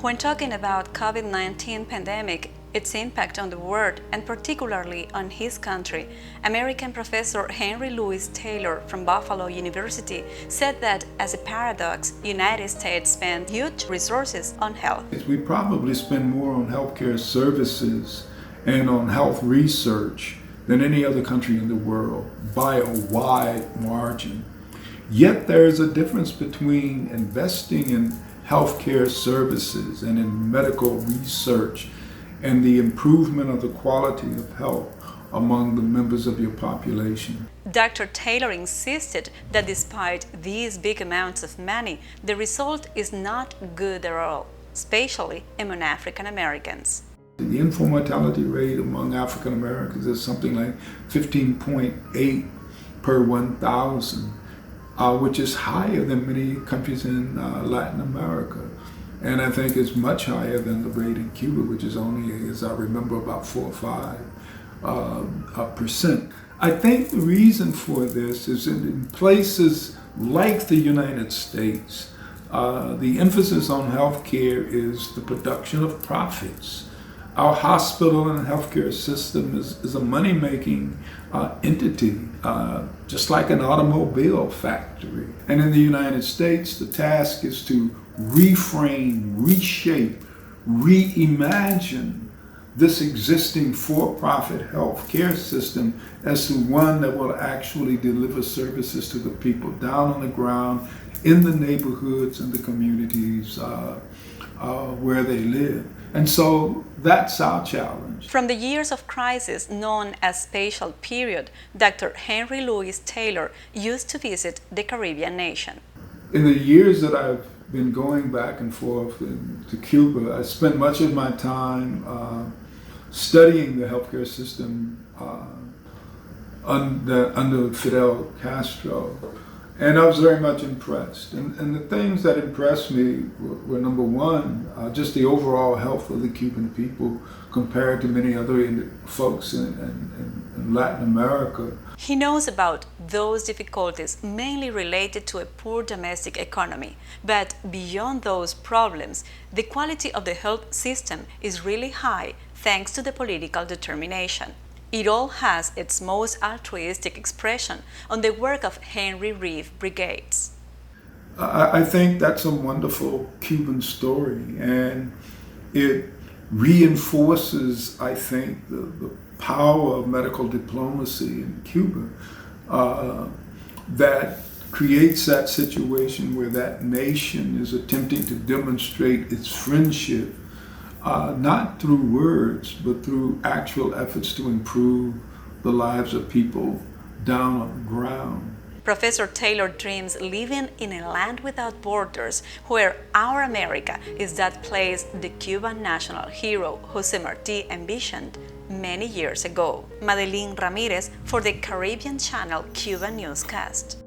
When talking about COVID-19 pandemic, its impact on the world, and particularly on his country, American professor Henry Louis Taylor from Buffalo University said that, as a paradox, United States spend huge resources on health. We probably spend more on healthcare services and on health research than any other country in the world by a wide margin. Yet there is a difference between investing in healthcare services and in medical research and the improvement of the quality of health among the members of your population. Dr. Taylor insisted that despite these big amounts of money, the result is not good at all, especially among African Americans. The infant mortality rate among African Americans is something like 15.8 per 1,000, which is higher than many countries in Latin America. And I think it's much higher than the rate in Cuba, which is only, as I remember, about 4 or 5%. I think the reason for this is in places like the United States, the emphasis on healthcare is the production of profits. Our hospital and healthcare system is a money-making entity, just like an automobile factory. And in the United States, the task is to reframe, reshape, reimagine this existing for-profit healthcare system as to one that will actually deliver services to the people down on the ground, in the neighborhoods and the communities where they live. And so that's our challenge. From the years of crisis known as spatial period, Dr. Henry Louis Taylor used to visit the Caribbean nation. In the years that I've been going back and forth to Cuba, I spent much of my time studying the healthcare system under Fidel Castro. And I was very much impressed. And the things that impressed me were number one, just the overall health of the Cuban people compared to many other folks in Latin America. He knows about those difficulties mainly related to a poor domestic economy. But beyond those problems, the quality of the health system is really high thanks to the political determination. It all has its most altruistic expression on the work of Henry Reeve Brigades. I think that's a wonderful Cuban story, and it reinforces, I think, the power of medical diplomacy in Cuba that creates that situation where that nation is attempting to demonstrate its friendship not through words, but through actual efforts to improve the lives of people down on the ground. Professor Taylor dreams living in a land without borders, where our America is that place the Cuban national hero Jose Marti envisioned many years ago. Madeline Ramirez for the Caribbean Channel Cuban Newscast.